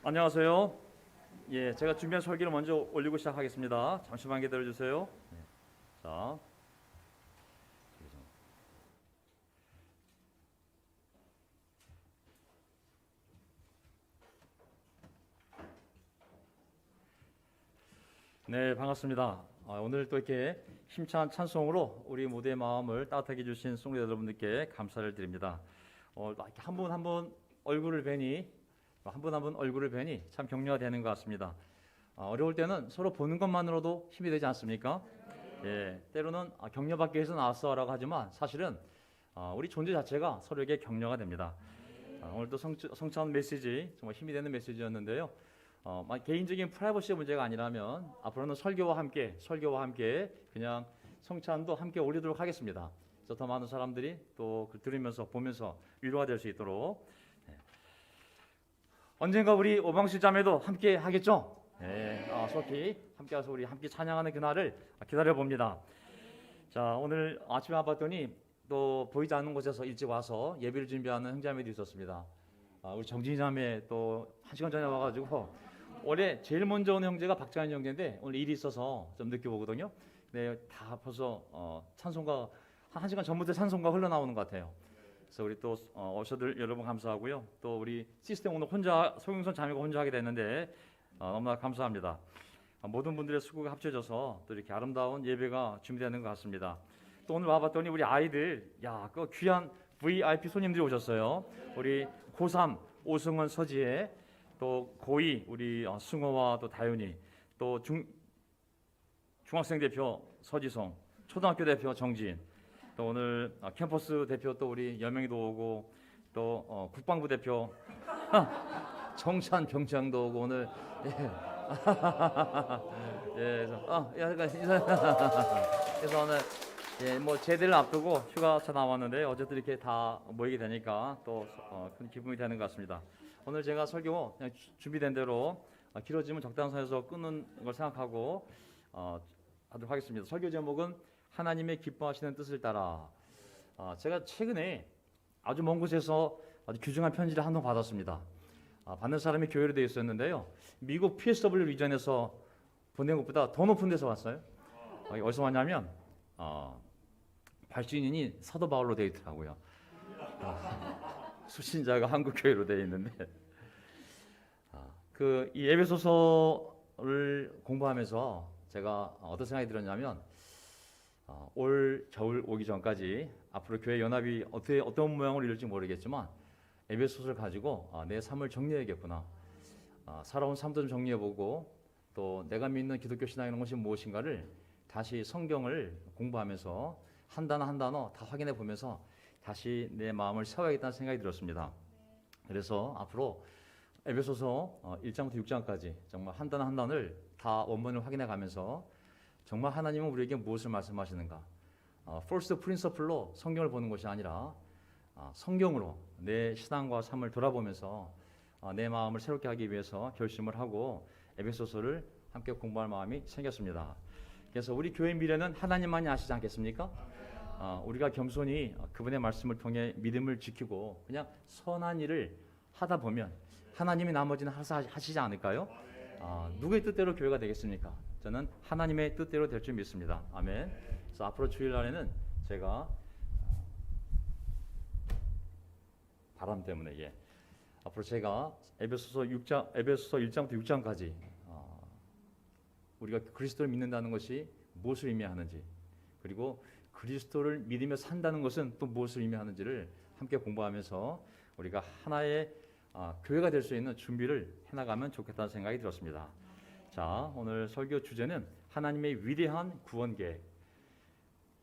안녕하세요. 예, 제가 준비한 설교를 먼저 올리고 시작하겠습니다. 잠시만 기다려 주세요. 네. 자, 네, 반갑습니다. 오늘 또 이렇게 힘찬 찬송으로 우리 무대의 마음을 따뜻하게 해주신 성도 여러분들께 감사를 드립니다. 이렇게 한 분 한 분 얼굴을 뵈니 한 분 한 분 얼굴을 뵈니 참 격려가 되는 것 같습니다. 어려울 때는 서로 보는 것만으로도 힘이 되지 않습니까? 예, 때로는 격려받기 위해서 나왔어라고 하지만 사실은 우리 존재 자체가 서로에게 격려가 됩니다. 오늘도 성찬 메시지 정말 힘이 되는 메시지였는데요. 개인적인 프라이버시 문제가 아니라면 앞으로는 설교와 함께 그냥 성찬도 함께 올리도록 하겠습니다. 그래서 더 많은 사람들이 또 들으면서 보면서 위로가 될 수 있도록 언젠가 우리 오방실 자매도 함께 하겠죠? 네, 속히 함께 와서 우리 함께 찬양하는 그날을 기다려 봅니다. 자, 오늘 아침에 와봤더니 또 보이지 않는 곳에서 일찍 와서 예배를 준비하는 형제자매도 있었습니다. 우리 정진이 자매 또 1시간 전에 와가지고 올해 제일 먼저 온 형제가 박찬현 형제인데 오늘 일이 있어서 좀 늦게 오거든요. 네, 다 벌써 찬송가 한 1시간 전부터 찬송가 흘러나오는 것 같아요. 그래서 우리 또 어셔들 여러분 감사하고요. 또 우리 시스템 오늘 혼자 소영선 자매가 혼자 하게 됐는데 너무나 감사합니다. 모든 분들의 수고가 합쳐져서 또 이렇게 아름다운 예배가 준비되는 것 같습니다. 또 오늘 와봤더니 우리 아이들 그 귀한 VIP 손님들이 오셨어요. 우리 고3 오승원 서지혜, 또 고2 우리 승호와 또 다윤이, 또 중학생 대표 서지성, 초등학교 대표 정지인, 또 오늘 캠퍼스 대표 또 우리 여명이도 오고, 또 국방부 대표 정찬 병장도 오고 오늘 그래서 오늘 뭐 제대를 앞두고 휴가차 나왔는데 어쨌든 이렇게 다 모이게 되니까 또 큰 기분이 되는 것 같습니다. 오늘 제가 설교 그냥 준비된 대로 길어지면 적당한 선에서 끊는 걸 생각하고 하도록 하겠습니다. 설교 제목은 하나님의 기뻐하시는 뜻을 따라. 제가 최근에 아주 먼 곳에서 아주 귀중한 편지를 한 통 받았습니다. 받는 사람이 교회로 되어 있었는데요. 미국 PSW 리전에서 보낸 것보다 더 높은 데서 왔어요. 어디서 왔냐면 발주인이 사도 바울로 되어 있더라고요. 수신자가 한국 교회로 되어 있는데 이 에베소서를 공부하면서 제가 어떤 생각이 들었냐면 올 겨울 오기 전까지 앞으로 교회 연합이 어떤 모양으로 이룰지 모르겠지만 에베소서를 가지고 내 삶을 정리해야겠구나. 살아온 삶도 좀 정리해보고 또 내가 믿는 기독교 신앙이라는 것이 무엇인가를 다시 성경을 공부하면서 한 단어 한 단어 다 확인해 보면서 다시 내 마음을 세워야겠다는 생각이 들었습니다. 그래서 앞으로 에베소서 1장부터 6장까지 정말 한 단어 한 단어를 다 원문을 확인해 가면서 정말 하나님은 우리에게 무엇을 말씀하시는가, first principle로 성경을 보는 것이 아니라 성경으로 내 신앙과 삶을 돌아보면서 내 마음을 새롭게 하기 위해서 결심을 하고 에베소서를 함께 공부할 마음이 생겼습니다. 그래서 우리 교회 미래는 하나님만이 아시지 않겠습니까? 우리가 겸손히 그분의 말씀을 통해 믿음을 지키고 그냥 선한 일을 하다 보면 하나님이 나머지는 하시지 않을까요? 누구의 뜻대로 교회가 되겠습니까? 저는 하나님의 뜻대로 될 줄 믿습니다. 아멘. 그래서 앞으로 주일날에는 제가 바람 때문에 앞으로 제가 에베소서 1장부터 6장까지 우리가 그리스도를 믿는다는 것이 무엇을 의미하는지, 그리고 그리스도를 믿으며 산다는 것은 또 무엇을 의미하는지를 함께 공부하면서 우리가 하나의 교회가 될 수 있는 준비를 해나가면 좋겠다는 생각이 들었습니다. 자, 오늘 설교 주제는 하나님의 위대한 구원 계획.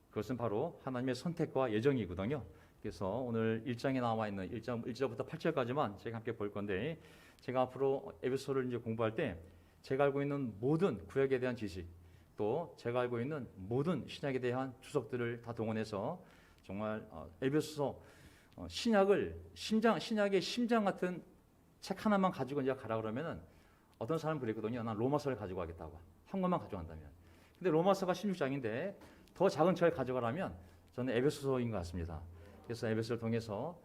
그것은 바로 하나님의 선택과 예정이거든요. 그래서 오늘 1장에 나와 있는 1절부터 8절까지만 제가 함께 볼 건데, 제가 앞으로 에베소서를 이제 공부할 때 제가 알고 있는 모든 구약에 대한 지식, 또 제가 알고 있는 모든 신약에 대한 주석들을 다 동원해서 정말 에베소서 신약의 심장 같은 책 하나만 가지고 이제 가라 그러면은 어떤 사람은 그랬거든요. 난 로마서를 가지고 가겠다고. 한 권만 가져간다면. 근데 로마서가 16장인데 더 작은 책을 가져가라면 저는 에베소서인 것 같습니다. 그래서 에베소를 통해서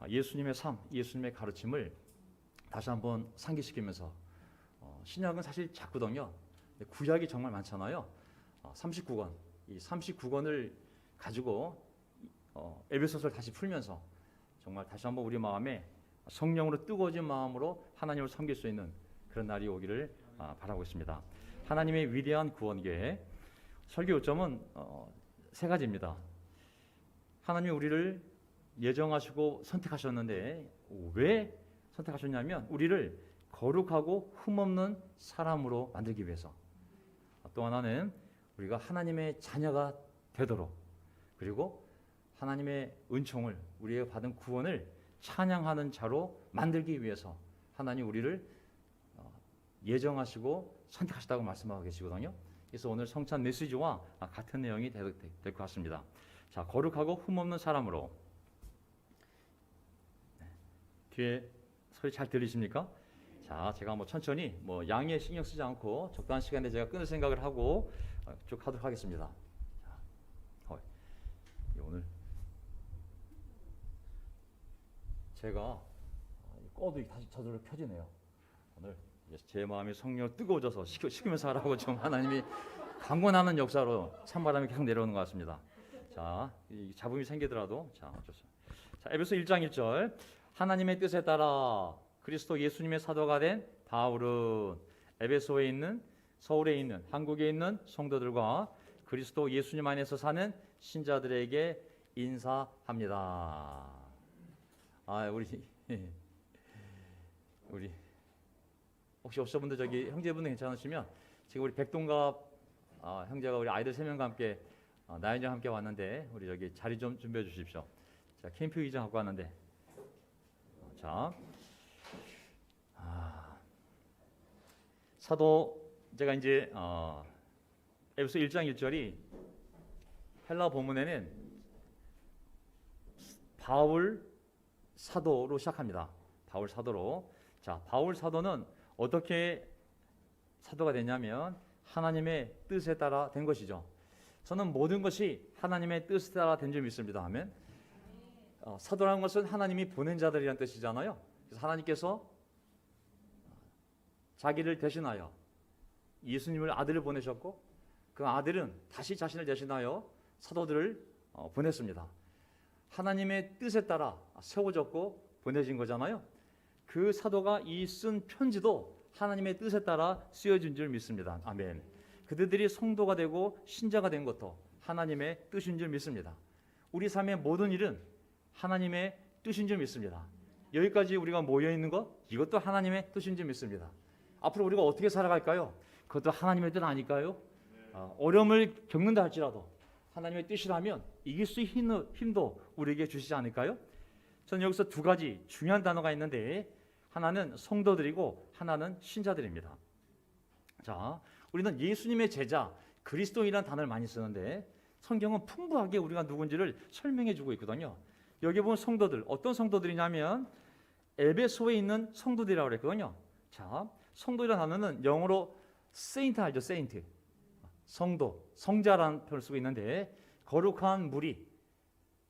예수님의 삶, 예수님의 가르침을 다시 한번 상기시키면서 신약은 사실 작거든요. 구약이 정말 많잖아요. 39권. 이 39권을 가지고 에베소서를 다시 풀면서 정말 다시 한번 우리 마음에 성령으로 뜨거워진 마음으로 하나님을 섬길 수 있는 그런 날이 오기를 바라고 있습니다. 하나님의 위대한 구원계획. 설교 요점은 세 가지입니다. 하나님이 우리를 예정하시고 선택하셨는데 왜 선택하셨냐면 우리를 거룩하고 흠없는 사람으로 만들기 위해서, 또 하나는 우리가 하나님의 자녀가 되도록, 그리고 하나님의 은총을, 우리가 받은 구원을 찬양하는 자로 만들기 위해서 하나님 우리를 예정하시고 선택하셨다고 말씀하고 계시거든요. 그래서 오늘 성찬 메시지와 같은 내용이 될 것 같습니다. 자, 거룩하고 흠없는 사람으로. 뒤에 소리 잘 들리십니까? 자, 제가 천천히 양에 신경 쓰지 않고 적당한 시간에 제가 끊을 생각을 하고 쭉 하도록 하겠습니다. 자, 오늘 제가 꺼도 다시 저절로 켜지네요. 오늘 제 마음이 성령 뜨거워져서 식으면서 하라고 좀 하나님이 강권하는 역사로 찬바람이 계속 내려오는 것 같습니다. 자, 이 잡음이 생기더라도 자, 어쩔 수 없어요. 자, 에베소 1장 1절. 하나님의 뜻에 따라 그리스도 예수님의 사도가 된 바울은 에베소에 있는, 서울에 있는, 한국에 있는 성도들과 그리스도 예수님 안에서 사는 신자들에게 인사합니다. 우리 혹시 여러분들 저기 형제분들 괜찮으시면 지금 우리 백동갑 형제가 우리 아이들 3명과 함께 나연이랑 함께 왔는데 우리 저기 자리 좀 준비해 주십시오. 자, 캠프 의자 갖고 왔는데 자, 사도 제가 이제 에베소 1장 1절이 헬라 본문에는 바울 사도로 시작합니다. 바울 사도로. 자, 바울 사도는 어떻게 사도가 되냐면 하나님의 뜻에 따라 된 것이죠. 저는 모든 것이 하나님의 뜻에 따라 된 줄 믿습니다. 아멘. 사도라는 것은 하나님이 보낸 자들이라는 뜻이잖아요. 그래서 하나님께서 자기를 대신하여 예수님을 아들을 보내셨고 그 아들은 다시 자신을 대신하여 사도들을 보냈습니다. 하나님의 뜻에 따라 세워졌고 보내진 거잖아요. 그 사도가 이 쓴 편지도 하나님의 뜻에 따라 쓰여진 줄 믿습니다. 아멘. 그들이 성도가 되고 신자가 된 것도 하나님의 뜻인 줄 믿습니다. 우리 삶의 모든 일은 하나님의 뜻인 줄 믿습니다. 여기까지 우리가 모여 있는 것, 이것도 하나님의 뜻인 줄 믿습니다. 앞으로 우리가 어떻게 살아갈까요? 그것도 하나님의 뜻 아닐까요? 어려움을 겪는다 할지라도 하나님의 뜻이라면 이길 수 있는 힘도 우리에게 주시지 않을까요? 저는 여기서 두 가지 중요한 단어가 있는데 하나는 성도들이고 하나는 신자들입니다. 자, 우리는 예수님의 제자, 그리스도인이라는 단어를 많이 쓰는데 성경은 풍부하게 우리가 누군지를 설명해 주고 있거든요. 여기 보면 성도들, 어떤 성도들이냐면 에베소에 있는 성도들이라고 그랬거든요. 자, 성도이라는 단어는 영어로 세인트 알죠? 세인트. 성도, 성자라는 표현을 쓰고 있는데 거룩한 무리,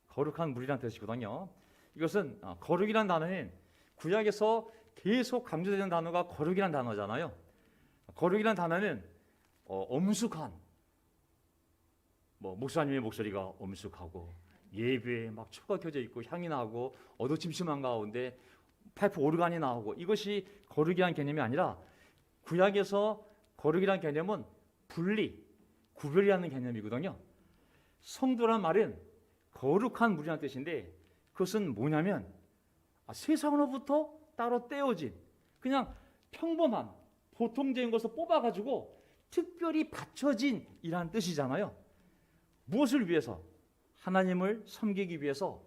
거룩한 무리라는 뜻이거든요. 이것은 거룩이라는 단어는 구약에서 계속 강조되는 단어가 거룩이라는 단어잖아요. 거룩이라는 단어는 엄숙한, 목사님의 목소리가 엄숙하고 예배에 막 초가 켜져 있고 향이 나고 어두침침한 가운데 파이프 오르간이 나오고, 이것이 거룩이라는 개념이 아니라 구약에서 거룩이라는 개념은 분리, 구별이라는 개념이거든요. 성도란 말은 거룩한 무리라는 뜻인데 그것은 뭐냐면 세상으로부터 따로 떼어진 그냥 평범한 보통적인 것을 뽑아가지고 특별히 바쳐진 이라는 뜻이잖아요. 무엇을 위해서? 하나님을 섬기기 위해서,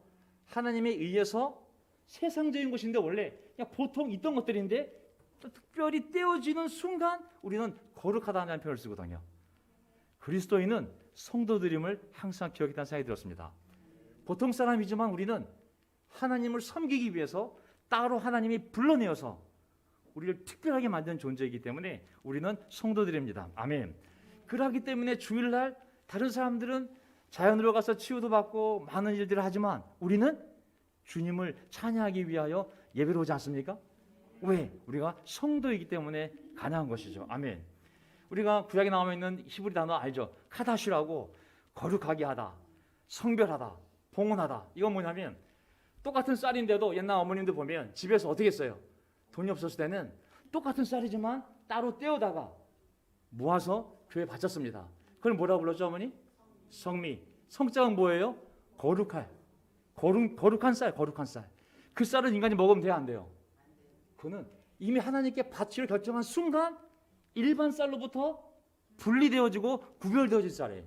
하나님에 의해서 세상적인 것인데 원래 그냥 보통 있던 것들인데 특별히 떼어지는 순간 우리는 거룩하다는 표현을 쓰거든요. 그리스도인은 성도들임을 항상 기억했다는 생각이 들었습니다. 보통 사람이지만 우리는 하나님을 섬기기 위해서 따로 하나님이 불러내어서 우리를 특별하게 만든 존재이기 때문에 우리는 성도들입니다. 아멘. 그러기 때문에 주일날 다른 사람들은 자연으로 가서 치유도 받고 많은 일들을 하지만 우리는 주님을 찬양하기 위하여 예배로 오지 않습니까? 왜? 우리가 성도이기 때문에 가능한 것이죠. 아멘. 우리가 구약에 나와 있는 히브리 단어 알죠? 카다슈라고 거룩하게 하다, 성별하다, 봉헌하다. 이건 뭐냐면 똑같은 쌀인데도 옛날 어머님들 보면 집에서 어떻게 했어요? 돈이 없었을 때는 똑같은 쌀이지만 따로 떼어다가 모아서 교회에 바쳤습니다. 그걸 뭐라고 불렀죠, 어머니? 성미. 성자는 뭐예요? 거룩한 쌀, 거룩한 쌀. 그 쌀은 인간이 먹으면 돼요, 안 돼요? 그거는 이미 하나님께 바치를 결정한 순간 일반 쌀로부터 분리되어지고 구별되어질 쌀이에요.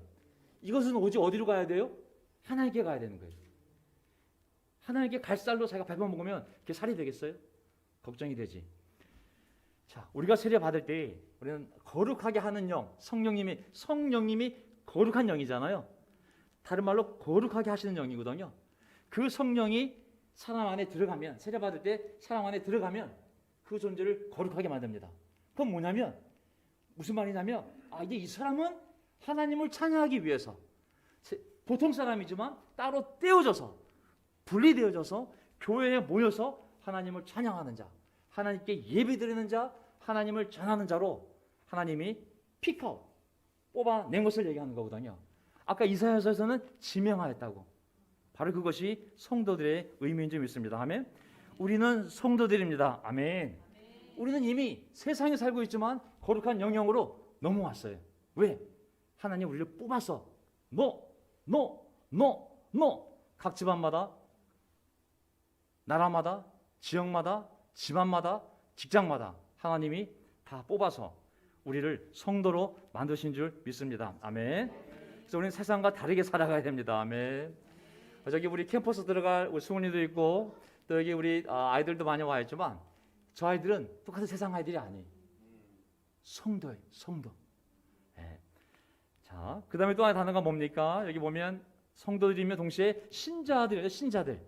이것은 오직 어디로 가야 돼요? 하나님께 가야 되는 거예요. 하나님께 갈 쌀로 자기가 밟아 먹으면 그게 살이 되겠어요? 걱정이 되지. 자, 우리가 세례 받을 때 우리는 거룩하게 하는 영, 성령님이 거룩한 영이잖아요. 다른 말로 거룩하게 하시는 영이거든요. 그 성령이 사람 안에 들어가면, 세례 받을 때 사람 안에 들어가면 그 존재를 거룩하게 만듭니다. 그건 뭐냐면, 무슨 말이냐면, 이제 이 사람은 하나님을 찬양하기 위해서 보통 사람이지만 따로 떼어져서 분리되어져서 교회에 모여서 하나님을 찬양하는 자, 하나님께 예배드리는 자, 하나님을 전하는 자로 하나님이 픽아웃, 뽑아낸 것을 얘기하는 거거든요. 아까 이사야서에서는 지명하였다고. 바로 그것이 성도들의 의미인 줄 믿습니다. 아멘. 우리는 성도들입니다. 아멘. 우리는 이미 세상에 살고 있지만 거룩한 영역으로 넘어왔어요. 왜? 하나님 우리를 뽑아서 각 집안마다, 나라마다, 지역마다, 집안마다, 직장마다 하나님이 다 뽑아서 우리를 성도로 만드신 줄 믿습니다. 아멘. 그래서 우리는 세상과 다르게 살아가야 됩니다. 아멘. 저기 우리 캠퍼스 들어갈 우리 수훈이도 있고 또 여기 우리 아이들도 많이 와 있지만 저 아이들은 똑같은 세상 아이들이 아니에요. 성도예요. 성도. 네. 자, 그 다음에 또 하나 단어가 뭡니까? 여기 보면 성도들이며 동시에 신자들이에요. 신자들.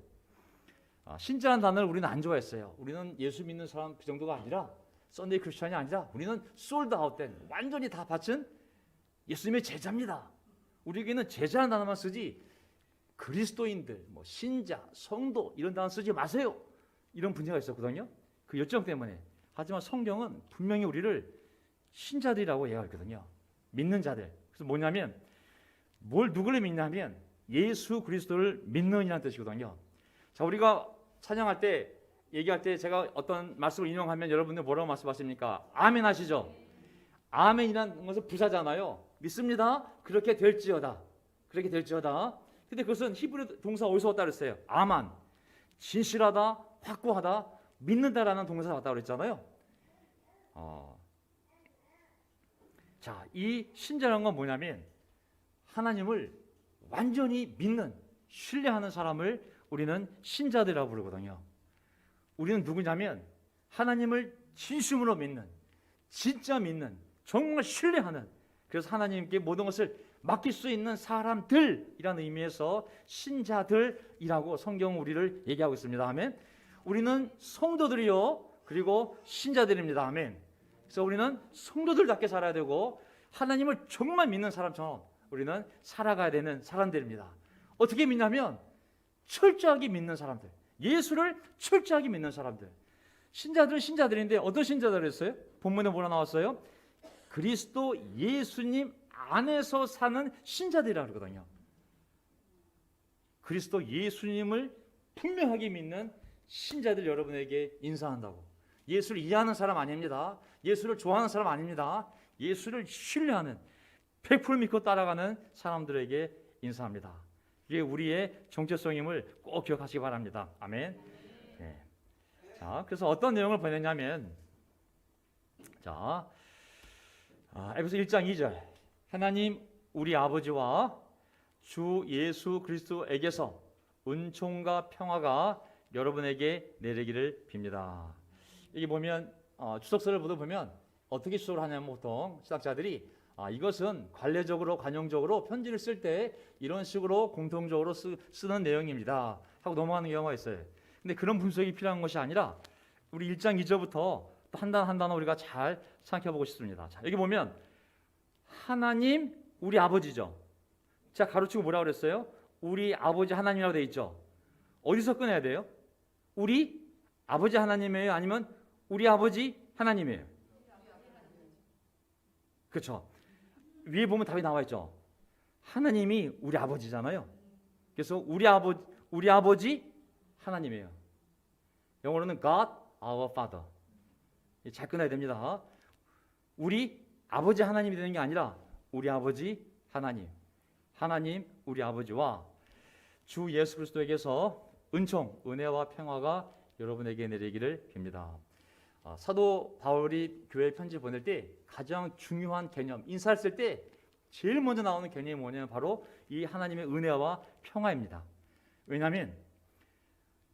신자라는 단어를 우리는 안 좋아했어요. 우리는 예수 믿는 사람 그 정도가 아니라 썬데이 크리스천이 아니라 우리는 솔드 아웃된 완전히 다 바친 예수님의 제자입니다. 우리에게는 제자라는 단어만 쓰지 그리스도인들, 신자, 성도 이런 단어 쓰지 마세요. 이런 분위기가 있었거든요. 그 요점 때문에. 하지만 성경은 분명히 우리를 신자들이라고 얘기하거든요. 믿는 자들. 그래서 뭐냐면 누구를 믿냐면 예수 그리스도를 믿는 이라는 뜻이거든요. 자, 우리가 찬양할 때 얘기할 때 제가 어떤 말씀을 인용하면 여러분들 뭐라고 말씀하십니까? 아멘 하시죠? 아멘이라는 것은 부사잖아요. 믿습니다. 그렇게 될지어다. 그렇게 될지어다. 근데 그것은 히브리 동사 어디서 왔다 그랬어요? 아만. 진실하다, 확고하다, 믿는다라는 동사가 왔다 그랬잖아요. 자, 이 신자라는 건 뭐냐면 하나님을 완전히 믿는, 신뢰하는 사람을 우리는 신자들이라고 부르거든요. 우리는 누구냐면 하나님을 진심으로 믿는, 진짜 믿는, 정말 신뢰하는, 그래서 하나님께 모든 것을 맡길 수 있는 사람들이라는 의미에서 신자들이라고 성경은 우리를 얘기하고 있습니다. 아멘. 우리는 성도들이요, 그리고 신자들입니다. 아멘. 그래서 우리는 성도들답게 살아야 되고 하나님을 정말 믿는 사람처럼 우리는 살아가야 되는 사람들입니다. 어떻게 믿냐면 철저하게 믿는 사람들, 예수를 철저하게 믿는 사람들. 신자들은 신자들인데 어떤 신자들을 했어요? 본문에 뭐라 나왔어요? 그리스도 예수님 안에서 사는 신자들이라고 그러거든요. 그리스도 예수님을 분명하게 믿는 신자들 여러분에게 인사한다고. 예수를 이해하는 사람 아닙니다. 예수를 좋아하는 사람 아닙니다. 예수를 신뢰하는 100% 믿고 따라가는 사람들에게 인사합니다. 이게 우리의 정체성임을 꼭 기억하시기 바랍니다. 아멘. 네. 자, 그래서 어떤 내용을 보냈냐면, 자, 에베소 1장 2절. 하나님 우리 아버지와 주 예수 그리스도에게서 은총과 평화가 여러분에게 내리기를 빕니다. 여기 보면 주석서를 보면 어떻게 주석을 하냐면 보통 신학자들이 이것은 관례적으로 관용적으로 편지를 쓸 때 이런 식으로 공통적으로 쓰는 내용입니다 하고 넘어가는 경우가 있어요. 근데 그런 분석이 필요한 것이 아니라 우리 1장 2절부터 또 한 단어 한 단어 우리가 잘 생각해보고 싶습니다. 자, 여기 보면 하나님 우리 아버지죠. 자, 가로치고 뭐라고 그랬어요? 우리 아버지 하나님이라고 되어 있죠. 어디서 꺼내야 돼요? 우리 아버지 하나님이에요? 아니면 우리 아버지 하나님이에요. 그렇죠? 위에 보면 답이 나와 있죠. 하나님이 우리 아버지잖아요. 그래서 우리 아버지 하나님이에요. 영어로는 God our Father. 잘 끊어야 됩니다. 우리 아버지 하나님이 되는 게 아니라 우리 아버지 하나님, 하나님 우리 아버지와 주 예수 그리스도에게서 은총, 은혜와 평화가 여러분에게 내리기를 빕니다. 사도 바울이 교회 편지 보낼 때 가장 중요한 개념, 인사를 쓸 때 제일 먼저 나오는 개념이 뭐냐면 바로 이 하나님의 은혜와 평화입니다. 왜냐하면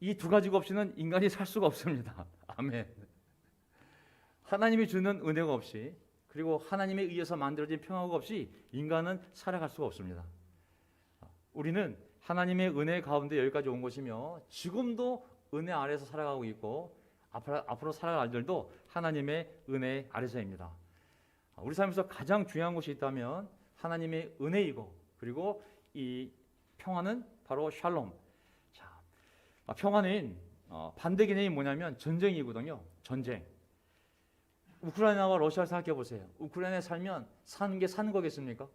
이 두 가지가 없이는 인간이 살 수가 없습니다. 아멘. 하나님이 주는 은혜가 없이 그리고 하나님에 의해서 만들어진 평화가 없이 인간은 살아갈 수가 없습니다. 우리는 하나님의 은혜 가운데 여기까지 온 것이며 지금도 은혜 아래에서 살아가고 있고 앞으로 살아갈 날들도 하나님의 은혜 아래서입니다. 우리 삶에서 가장 중요한 것이 있다면 하나님의 은혜이고 그리고 이 평화는 바로 샬롬. 자, 평화는 반대 개념이 뭐냐면 전쟁이거든요. 전쟁. 우크라이나와 러시아를 생각해 보세요. 우크라이나에 살면 사는 게 사는 거겠습니까?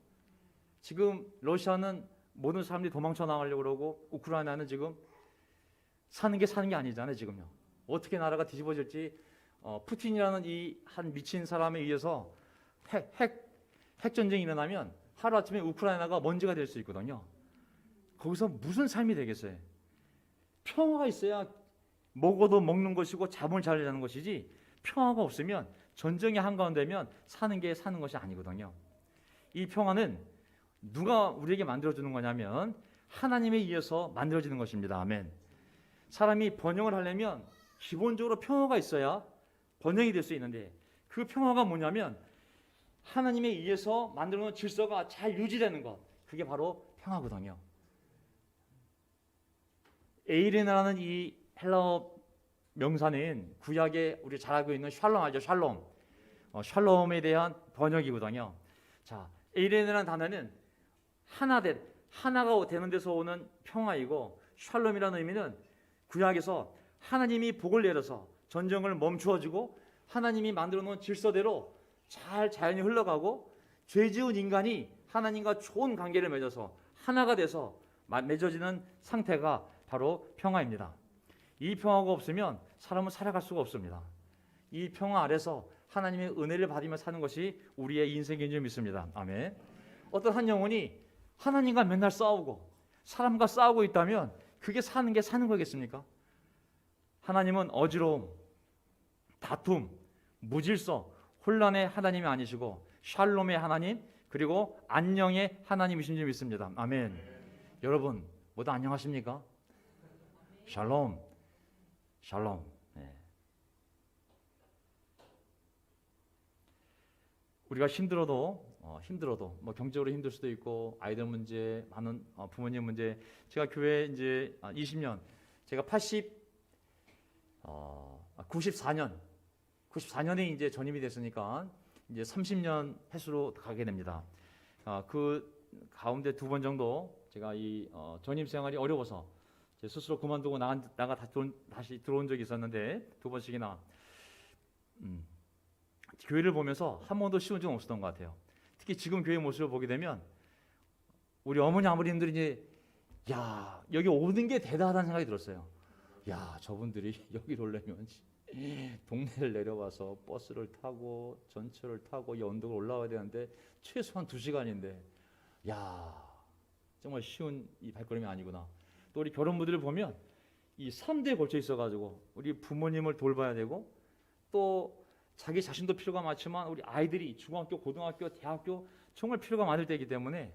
지금 러시아는 모든 사람들이 도망쳐 나가려고 그러고 우크라이나는 지금 사는 게 아니잖아요. 지금요. 어떻게 나라가 뒤집어질지 푸틴이라는 이 한 미친 사람에 의해서 핵 전쟁이 일어나면 하루아침에 우크라이나가 먼지가 될 수 있거든요. 거기서 무슨 삶이 되겠어요? 평화가 있어야 먹어도 먹는 것이고 잠을 잘 자는 것이지 평화가 없으면 전쟁의 한가운데면 사는 것이 아니거든요. 이 평화는 누가 우리에게 만들어주는 거냐면 하나님에 의해서 만들어지는 것입니다. 아멘. 사람이 번영을 하려면 기본적으로 평화가 있어야 번영이 될 수 있는데 그 평화가 뭐냐면 하나님에 의해서 만들어 놓은 질서가 잘 유지되는 것, 그게 바로 평화거든요. 에이레나라는 이 헬라어 명사는 구약에 우리 잘 알고 있는 샬롬 알죠? 샬롬. 샬롬에 대한 번역이거든요. 자, 에이레나라는 단어는 하나가 되는 데서 오는 평화이고 샬롬이라는 의미는 구약에서 하나님이 복을 내려서 전쟁을 멈추어 주고 하나님이 만들어 놓은 질서대로 잘 자연이 흘러가고 죄 지은 인간이 하나님과 좋은 관계를 맺어서 하나가 돼서 맺어지는 상태가 바로 평화입니다. 이 평화가 없으면 사람은 살아갈 수가 없습니다. 이 평화 아래서 하나님의 은혜를 받으며 사는 것이 우리의 인생인 줄 믿습니다. 아멘. 어떤 한 영혼이 하나님과 맨날 싸우고 사람과 싸우고 있다면 그게 사는 거겠습니까? 하나님은 어지러움, 다툼, 무질서, 혼란의 하나님이 아니시고 샬롬의 하나님 그리고 안녕의 하나님이신 줄 믿습니다. 아멘. 여러분 모두 안녕하십니까? 샬롬, 샬롬. 네. 우리가 힘들어도 뭐 경제적으로 힘들 수도 있고 아이들 문제, 많은 부모님 문제. 제가 교회 이제 20년, 제가 94년에 이제 전임이 됐으니까 이제 30년 횟수로 가게 됩니다. 그 가운데 두 번 정도 제가 이 전임 생활이 어려워서 제 스스로 그만두고 다시 들어온 적이 있었는데 두 번씩이나 교회를 보면서 한 번도 쉬운 적은 없었던 것 같아요. 특히 지금 교회 모습을 보게 되면 우리 어머니 아버님들이 이제 야 여기 오는 게 대단하다는 생각이 들었어요. 야 저분들이 여기 오려면 동네를 내려와서 버스를 타고 전철을 타고 이 언덕을 올라와야 되는데 최소한 2시간인데 야 정말 쉬운 이 발걸음이 아니구나. 또 우리 결혼부들을 보면 이 3대에 걸쳐 있어가지고 우리 부모님을 돌봐야 되고 또 자기 자신도 필요가 많지만 우리 아이들이 중학교, 고등학교, 대학교 정말 필요가 많을 때이기 때문에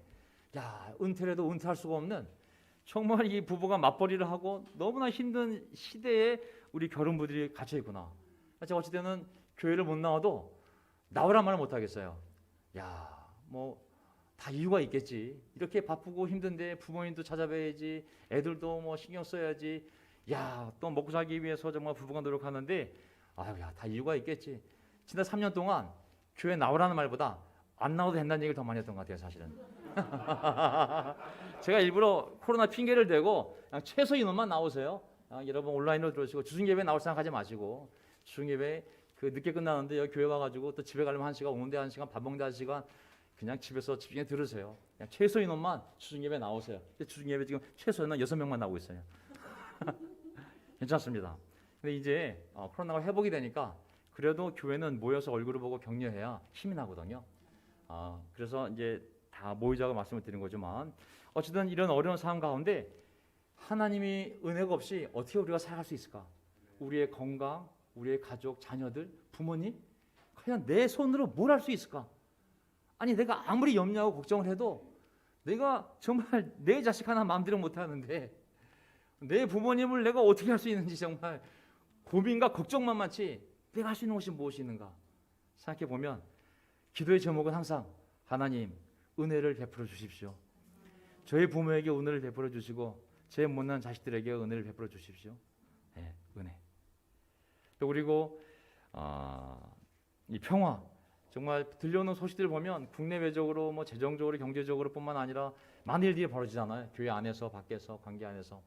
야 은퇴라도 은퇴할 수가 없는 정말 이 부부가 맞벌이를 하고 너무나 힘든 시대에 우리 결혼부들이 갇혀 있구나. 제가 어찌 때는 교회를 못 나와도 나오란 말을 못 하겠어요. 야 뭐 다 이유가 있겠지. 이렇게 바쁘고 힘든데 부모님도 찾아뵈야지, 애들도 뭐 신경 써야지. 야 또 먹고 살기 위해서 정말 부부가 노력하는데 아유 야 다 이유가 있겠지. 지난 3년 동안 교회 나오라는 말보다 안 나와도 된다는 얘기를 더 많이 했던 것 같아요, 사실은. 제가 일부러 코로나 핑계를 대고 그냥 최소 인원만 나오세요. 여러분 온라인으로 들어오시고 주중예배 나올 생각하지 마시고 주중예배 그 늦게 끝나는데 여기 교회 와가지고 또 집에 가려면 1시간, 오는데 1시간, 밥 먹는데 1시간 그냥 집에서 집중해 들으세요. 그냥 최소 인원만 주중예배 나오세요. 주중예배 지금 최소 인원 6명만 나오고 있어요. 괜찮습니다. 근데 이제 코로나가 회복이 되니까 그래도 교회는 모여서 얼굴을 보고 격려해야 힘이 나거든요. 그래서 이제 다 모이자고 말씀을 드린 거지만 어쨌든 이런 어려운 상황 가운데 하나님이 은혜가 없이 어떻게 우리가 살아갈 수 있을까? 우리의 건강, 우리의 가족, 자녀들, 부모님 과연 내 손으로 뭘 할 수 있을까? 아니 내가 아무리 염려하고 걱정을 해도 내가 정말 내 자식 하나 마음대로 못하는데 내 부모님을 내가 어떻게 할 수 있는지 정말 고민과 걱정만 많지 내가 할 수 있는 것이 무엇이 있는가 생각해 보면 기도의 제목은 항상 하나님 은혜를 베풀어 주십시오. 저희 부모에게 은혜를 베풀어 주시고 제 못난 자식들에게 은혜를 베풀어 주십시오. 네, 은혜. 또 그리고 이 평화 정말 들려오는 소식들을 보면 국내외적으로 뭐 재정적으로 경제적으로뿐만 아니라 많은 일들이 벌어지잖아요. 교회 안에서 밖에서 관계 안에서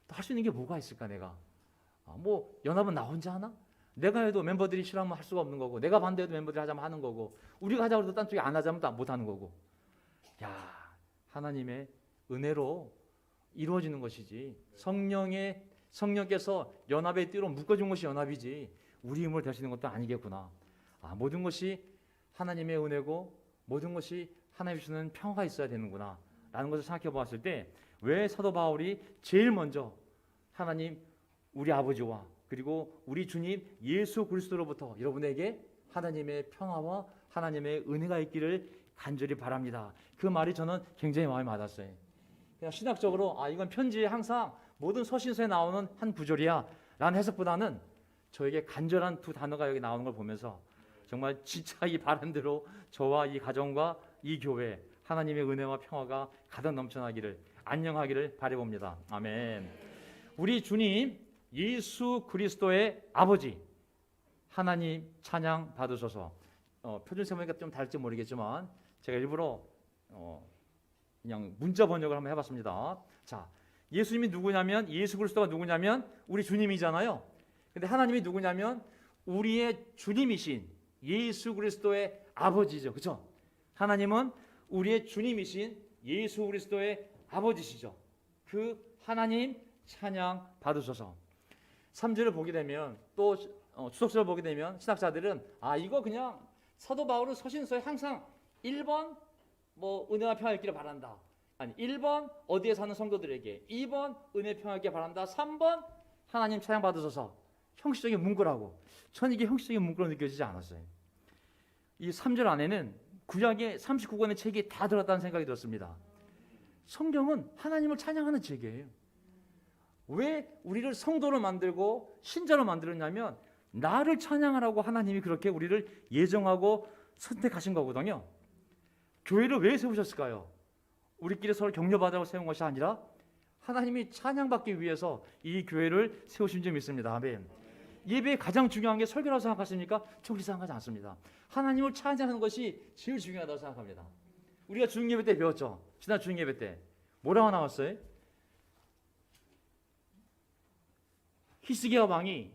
또 할 수 있는 게 뭐가 있을까 내가 뭐 연합은 나 혼자 하나? 내가 해도 멤버들이 싫어하면 할 수가 없는 거고 내가 반대해도 멤버들이 하자면 하는 거고 우리가 하자고 해도 딴 쪽이 안 하자면 또 못 하는 거고 야 하나님의 은혜로 이루어지는 것이지 성령께서 연합의 띠로 묶어준 것이 연합이지 우리 힘으로 될 수 있는 것도 아니겠구나. 모든 것이 하나님의 은혜고 모든 것이 하나님이 주는 평화가 있어야 되는구나 라는 것을 생각해 보았을 때 왜 사도 바울이 제일 먼저 하나님 우리 아버지와 그리고 우리 주님 예수 그리스도로부터 여러분에게 하나님의 평화와 하나님의 은혜가 있기를 간절히 바랍니다. 그 말이 저는 굉장히 마음에 와닿았어요. 그냥 신학적으로 이건 편지에 항상 모든 서신서에 나오는 한 구절이야 라는 해석보다는 저에게 간절한 두 단어가 여기 나오는 걸 보면서 정말 진짜 이 바람대로 저와 이 가정과 이 교회 하나님의 은혜와 평화가 가득 넘쳐나기를 안녕하기를 바라봅니다. 아멘. 우리 주님 예수 그리스도의 아버지 하나님 찬양 받으소서. 표준세 보니까 좀 다를지 모르겠지만 제가 일부러 그냥 문자 번역을 한번 해봤습니다. 자, 예수님이 누구냐면 예수 그리스도가 누구냐면 우리 주님이잖아요. 근데 하나님이 누구냐면 우리의 주님이신 예수 그리스도의 아버지죠. 그렇죠? 하나님은 우리의 주님이신 예수 그리스도의 아버지시죠. 그 하나님 찬양 받으소서. 3절을 보게 되면 또 주석서를 보게 되면 신학자들은 이거 그냥 사도 바울은 서신서에 항상 1번 뭐 은혜와 평화 있기를 바란다. 아니 1번 어디에 사는 성도들에게 2번 은혜 평화 있기를 바란다. 3번 하나님 찬양 받으소서. 형식적인 문구라고. 전 이게 형식적인 문구로 느껴지지 않았어요. 이 3절 안에는 구약의 39권의 책이 다 들었다는 생각이 들었습니다. 성경은 하나님을 찬양하는 책이에요. 왜 우리를 성도로 만들고 신자로 만들었냐면 나를 찬양하라고 하나님이 그렇게 우리를 예정하고 선택하신 거거든요. 교회를 왜 세우셨을까요? 우리끼리 서로 격려받으라고 세운 것이 아니라 하나님이 찬양받기 위해서 이 교회를 세우신 줄 믿습니다. 아멘. 예배의 가장 중요한 게 설교라고 생각하십니까? 저 그렇게 생각하지 않습니다. 하나님을 찬양하는 것이 제일 중요하다고 생각합니다. 우리가 주중예배 때 배웠죠. 지난 주중예배 때 뭐라고 나왔어요? 히스기야 왕이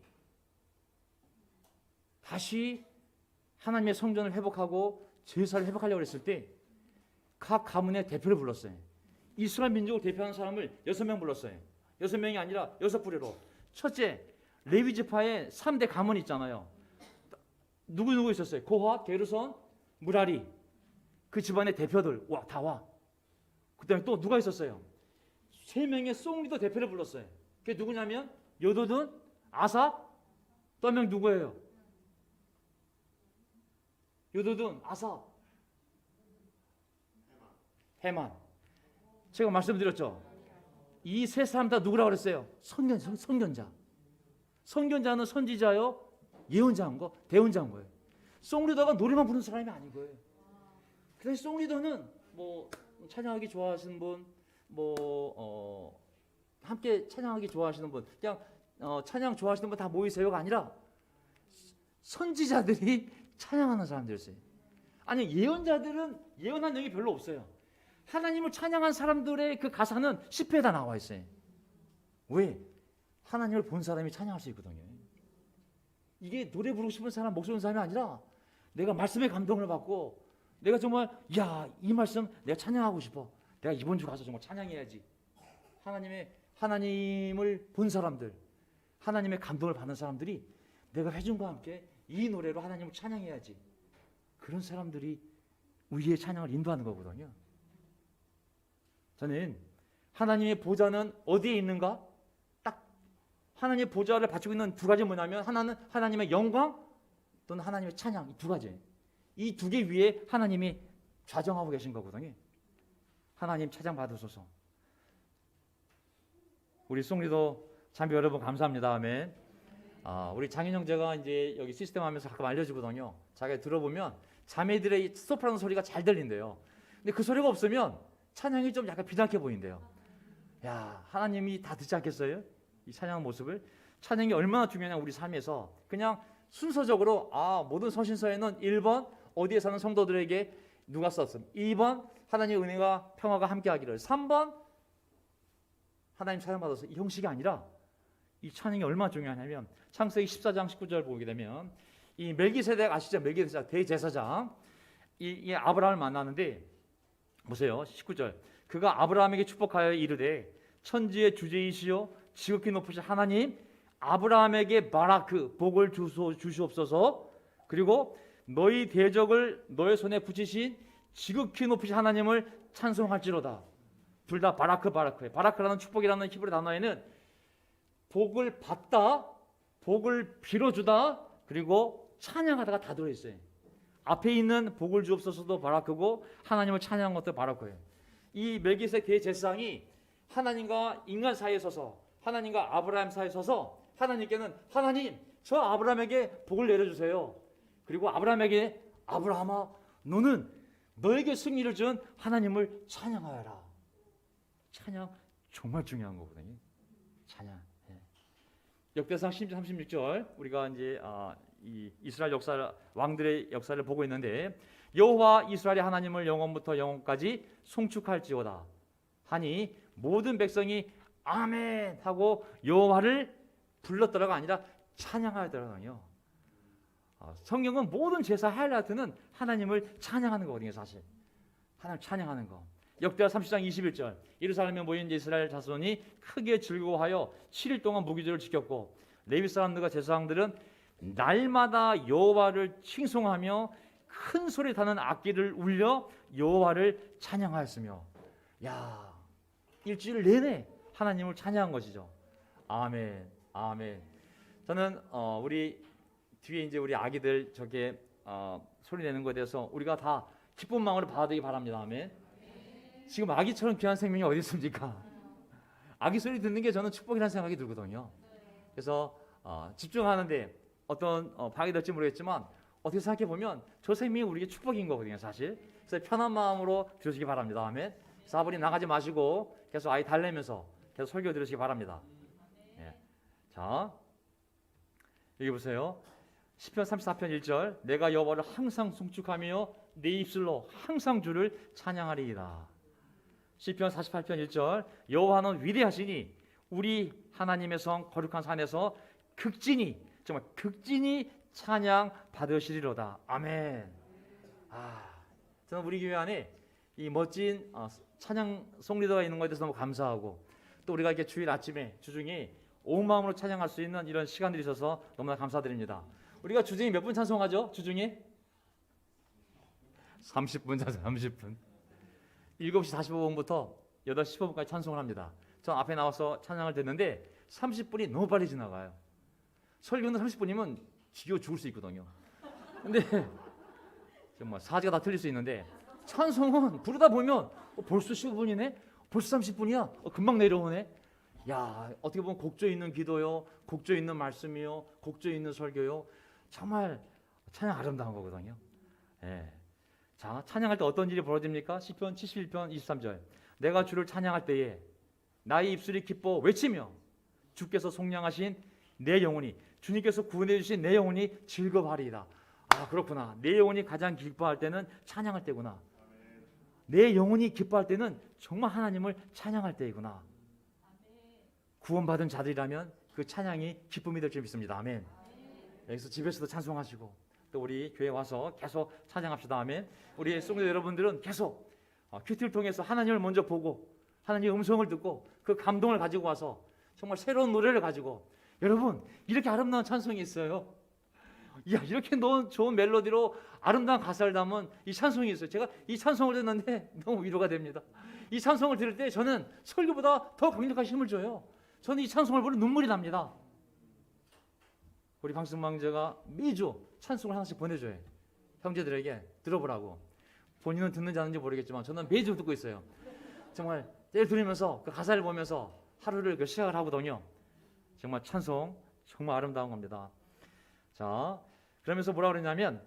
다시 하나님의 성전을 회복하고 제사를 회복하려고 했을 때 각 가문의 대표를 불렀어요. 이스라엘 민족을 대표하는 사람을 6명 불렀어요. 6명이 아니라 6부류로. 첫째, 레위 지파의 3대 가문 있잖아요. 누구 있었어요? 고핫, 게르손, 무라리. 그 집안의 대표들 다 와. 그다음에 또 누가 있었어요? 3명의 송리더 대표를 불렀어요. 그게 누구냐면 여도둔, 아삽, 또 한 명 누구예요? 여도둔, 아삽, 해만. 제가 말씀드렸죠. 이 세 사람 다 누구라고 그랬어요? 선견자. 선견자는 선지자요, 예언자인 거, 대언자인 거예요. 송리더가 노래만 부르는 사람이 아닌 거예요. 그래서 송리더는 뭐 찬양하기 좋아하시는 분, 함께 찬양하기 좋아하시는 분, 그냥 찬양 좋아하시는 분 다 모이세요가 아니라 선지자들이 찬양하는 사람들이었어요. 아니 예언자들은 예언한 내용이 별로 없어요. 하나님을 찬양한 사람들의 그 가사는 10회에 다 나와 있어요. 왜? 하나님을 본 사람이 찬양할 수 있거든요. 이게 노래 부르고 싶은 사람, 목소리 있는 사람이 아니라 내가 말씀에 감동을 받고 내가 정말 야, 이 말씀 내가 찬양하고 싶어. 내가 이번 주 가서 정말 찬양해야지. 하나님을 본 사람들, 하나님의 감동을 받는 사람들이 내가 회중과 함께 이 노래로 하나님을 찬양해야지. 그런 사람들이 우리의 찬양을 인도하는 거거든요. 저는 하나님의 보좌는 어디에 있는가? 딱 하나님의 보좌를 바치고 있는 두 가지 뭐냐면 하나는 하나님의 영광 또는 하나님의 찬양, 이 두 가지. 이 두 개 위에 하나님이 좌정하고 계신 거거든요. 하나님 찬양 받으소서. 우리 송리도 참 여러분 감사합니다. 아멘. 우리 장인 형제가 이제 여기 시스템 하면서 가끔 알려주거든요. 자기가 들어보면 자매들의 소프라노 소리가 잘 들린대요. 근데 그 소리가 없으면 찬양이 좀 약간 비단해 보인대요. 야, 하나님이 다 듣지 않겠어요? 이 찬양 모습을. 찬양이 얼마나 중요하냐 우리 삶에서. 그냥 순서적으로 모든 서신서에는 1번 어디에 사는 성도들에게 누가 썼음, 2번 하나님의 은혜가 평화가 함께하기를, 3번 하나님 찬양받아서, 이 형식이 아니라 이 찬양이 얼마나 중요하냐면 창세기 14장 19절 보게 되면 이 멜기세덱 아시죠? 멜기세덱 대제사장 이 아브라함을 만나는데 보세요. 19절. 그가 아브라함에게 축복하여 이르되 천지의 주제이시요 지극히 높으신 하나님 아브라함에게 바라크 복을 주시옵소서. 그리고 너희 대적을 너의 손에 붙이신 지극히 높으신 하나님을 찬송할지로다. 둘 다 바라크예요. 바라크라는 축복이라는 히브리 단어에는 복을 받다, 복을 빌어주다, 그리고 찬양하다가 다 들어있어요. 앞에 있는 복을 주옵소서도 바라크고 하나님을 찬양한 것도 바라크예요. 이 멜기세덱 대제사장이 하나님과 인간 사이에 서서, 하나님과 아브라함 사이에 서서 하나님께는 하나님 저 아브라함에게 복을 내려주세요. 그리고 아브라함에게 아브라함아 너는 너에게 승리를 준 하나님을 찬양하여라. 찬양 정말 중요한 거거든요. 찬양. 역대상 36절 우리가 이제 이 이스라엘 역사 왕들의 역사를 보고 있는데 여호와 이스라엘의 하나님을 영원부터 영원까지 송축할지어다 하니 모든 백성이 아멘 하고 여호와를 불렀더라가 아니라 찬양하더라고요. 성경은 모든 제사 하이라이트는 하나님을 찬양하는 거거든요. 사실 하나님 찬양하는 거. 역대하 30장 21절 예루살렘에 모인 이스라엘 자손이 크게 즐거워하여 7일 동안 무기절을 지켰고 레위 사람들과 제사장들은 날마다 여호와를 칭송하며 큰 소리 타는 악기를 울려 여호와를 찬양하였으며, 야, 일주일 내내 하나님을 찬양한 것이죠. 아멘, 아멘. 저는 우리 뒤에 이제 우리 아기들 저게 소리 내는 것에 대해서 우리가 다 기쁜 마음으로 받아들이기 바랍니다. 아멘. 지금 아기처럼 귀한 생명이 어디 있습니까? 아기 소리 듣는 게 저는 축복이라는 생각이 들거든요. 그래서 집중하는데 어떤 방해가 될지 모르겠지만 어떻게 생각해 보면 저 생명이 우리에게 축복인 거거든요, 사실. 그래서 편한 마음으로 들으시기 바랍니다. 아멘. 사부리 나가지 마시고 계속 아이 달래면서 계속 설교 들으시기 바랍니다. 예. 자, 여기 보세요. 시편 34편 1절 내가 여호와를 항상 송축하며 내 입술로 항상 주를 찬양하리이다. 시편 48편 1절 여호와는 위대하시니 우리 하나님의 성 거룩한 산에서 극진히 정말 극진히 찬양 받으시리로다. 아멘. 저는 우리 교회 안에 이 멋진 찬양 송리더가 있는 것에 대해서 너무 감사하고 또 우리가 이렇게 주일 아침에 주중에 온 마음으로 찬양할 수 있는 이런 시간들이 있어서 너무나 감사드립니다. 우리가 주중에 몇 분 찬송하죠? 주중에 30분 찬송, 30분. 7시 45분부터 8시 15분까지 찬송을 합니다. 전 앞에 나와서 찬양을 듣는데 30분이 너무 빨리 지나가요. 설교는 30분이면 지겨워 죽을 수 있거든요. 근데 정말 사지가 다 틀릴 수 있는데 찬송은 부르다 보면 벌써 15분이네? 벌써 30분이야? 금방 내려오네? 야, 어떻게 보면 곡조 있는 기도요, 곡조 있는 말씀이요, 곡조 있는 설교요. 정말 찬양 아름다운 거거든요. 예. 자, 찬양할 때 어떤 일이 벌어집니까? 시편 71편 23절 내가 주를 찬양할 때에 나의 입술이 기뻐 외치며 주께서 속량하신 내 영혼이, 주님께서 구원해 주신 내 영혼이 즐거워하리이다. 그렇구나. 내 영혼이 가장 기뻐할 때는 찬양할 때구나. 내 영혼이 기뻐할 때는 정말 하나님을 찬양할 때이구나. 구원받은 자들이라면 그 찬양이 기쁨이 될 줄 믿습니다. 아멘. 여기서 집에서도 찬송하시고 또 우리 교회 와서 계속 찬양합시다. 아멘. 우리 성도 여러분들은 계속 큐티를 통해서 하나님을 먼저 보고 하나님의 음성을 듣고 그 감동을 가지고 와서 정말 새로운 노래를 가지고, 여러분 이렇게 아름다운 찬송이 있어요. 야, 이렇게 좋은 멜로디로 아름다운 가사를 담은 이 찬송이 있어요. 제가 이 찬송을 듣는데 너무 위로가 됩니다. 이 찬송을 들을 때 저는 설교보다 더 강력한 힘을 줘요. 저는 이 찬송을 보면 눈물이 납니다. 우리 방송망제가 매주 찬송을 하나씩 보내줘요. 형제들에게 들어보라고. 본인은 듣는지 않는지 모르겠지만 저는 매주 듣고 있어요. 정말 때를 들으면서 그 가사를 보면서 하루를 시작을 하거든요. 정말 찬송 정말 아름다운 겁니다. 자, 그러면서 뭐라 그러냐면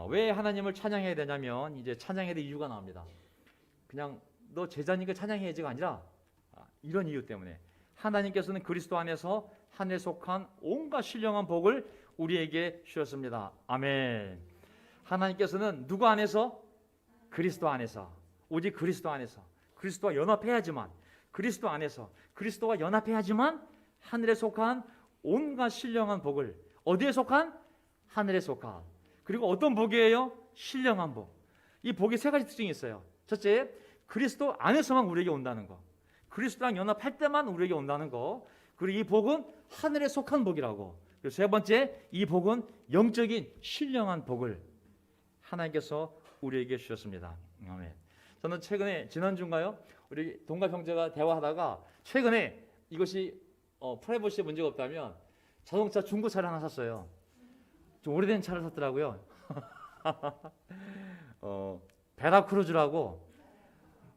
왜 하나님을 찬양해야 되냐면 이제 찬양해야 될 이유가 나옵니다. 그냥 너 제자니까 찬양해야지가 아니라 이런 이유 때문에 하나님께서는 그리스도 안에서 하늘에 속한 온갖 신령한 복을 우리에게 주셨습니다. 아멘. 하나님께서는 누구 안에서? 그리스도 안에서, 오직 그리스도 안에서, 그리스도와 연합해야지만, 그리스도 안에서 그리스도와 연합해야지만 하늘에 속한 온갖 신령한 복을, 어디에 속한? 하늘에 속한. 그리고 어떤 복이에요? 신령한 복. 이 복이 세 가지 특징이 있어요. 첫째, 그리스도 안에서만 우리에게 온다는 거. 그리스도랑 연합할 때만 우리에게 온다는 거. 그리고 이 복은 하늘에 속한 복이라고. 그리고 세 번째, 이 복은 영적인 신령한 복을 하나님께서 우리에게 주셨습니다. 아멘. 저는 최근에 지난주인가요? 우리 동갑 형제가 대화하다가 최근에 이것이 프라이버시에 문제가 없다면 자동차 중고차를 하나 샀어요. 좀 오래된 차를 샀더라고요. 베라크루즈라고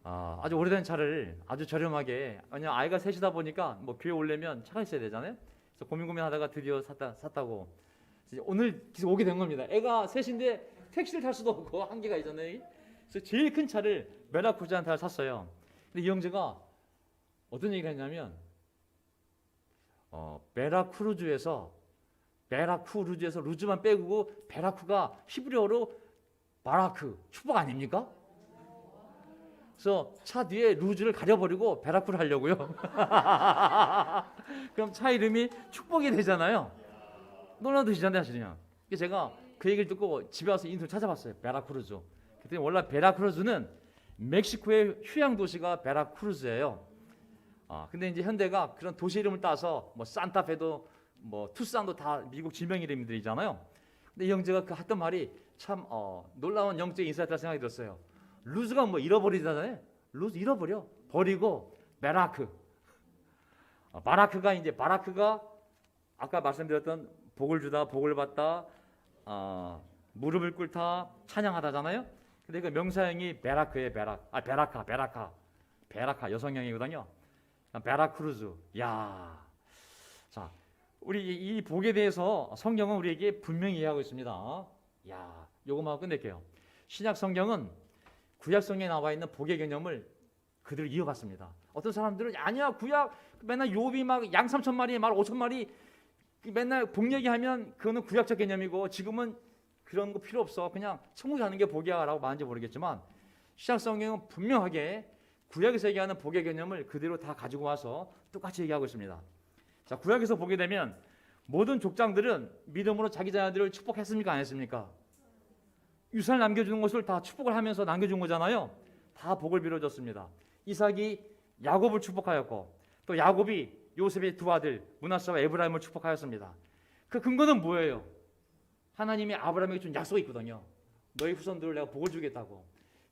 아주 오래된 차를 아주 저렴하게, 왜냐면 아이가 셋이다 보니까 뭐 교회 오려면 차가 있어야 되잖아요. 그래서 고민하다가 드디어 샀다고 오늘 오게 된 겁니다. 애가 셋인데 택시를 탈 수도 없고 한계가 있잖아요. 그래서 제일 큰 차를 베라크루즈한테 샀어요. 근데 이 형제가 어떤 얘기를 했냐면 베라크루즈에서 루즈만 빼고 베라크가 히브리어로 바라크, 축복 아닙니까? 그래서 차 뒤에 루즈를 가려버리고 베라크를 하려고요. 그럼 차 이름이 축복이 되잖아요. 놀라드시잖아요, 사실은요. 그래서 제가 그 얘기를 듣고 집에 와서 인터넷 찾아봤어요. 베라크루즈. 그랬더니 원래 베라크루즈는 멕시코의 휴양 도시가 베라크루즈예요. 근데 이제 현대가 그런 도시 이름을 따서 뭐 산타페도 뭐 투싼도 다 미국 지명 이름들이잖아요. 근데 이 형제가 그 했던 말이 참 놀라운 영적 인사이트라 생각이 들었어요. 루즈가 뭐 잃어버리잖아요. 루즈 잃어버려. 버리고 베라크. 바라크가 아까 말씀드렸던 복을 주다, 복을 받다, 무릎을 꿇다, 찬양하다잖아요. 근데 그 명사형이 베라크예요. 베라카 여성형이거든요. 베라크루즈. 야, 자, 우리 이 복에 대해서 성경은 우리에게 분명히 이해하고 있습니다. 야, 요것만 끝낼게요. 신약 성경은 구약 성경에 나와 있는 복의 개념을 그대로 이어갔습니다. 어떤 사람들은 아니야, 구약 맨날 욥이 막 양 3,000마리, 말 5,000마리 맨날 복 얘기하면 그거는 구약적 개념이고 지금은 그런 거 필요 없어. 그냥 천국 가는 게 복이야 라고 말하는지 모르겠지만 신약 성경은 분명하게 구약에서 얘기하는 복의 개념을 그대로 다 가지고 와서 똑같이 얘기하고 있습니다. 자, 구약에서 보게 되면 모든 족장들은 믿음으로 자기 자녀들을 축복했습니까? 안 했습니까? 유산을 남겨주는 것을 다 축복을 하면서 남겨준 거잖아요. 다 복을 빌어줬습니다. 이삭이 야곱을 축복하였고 또 야곱이 요셉의 두 아들 므낫세와 에브라임을 축복하였습니다. 그 근거는 뭐예요? 하나님이 아브라함에게 준 약속이 있거든요. 너희 후손들을 내가 복을 주겠다고.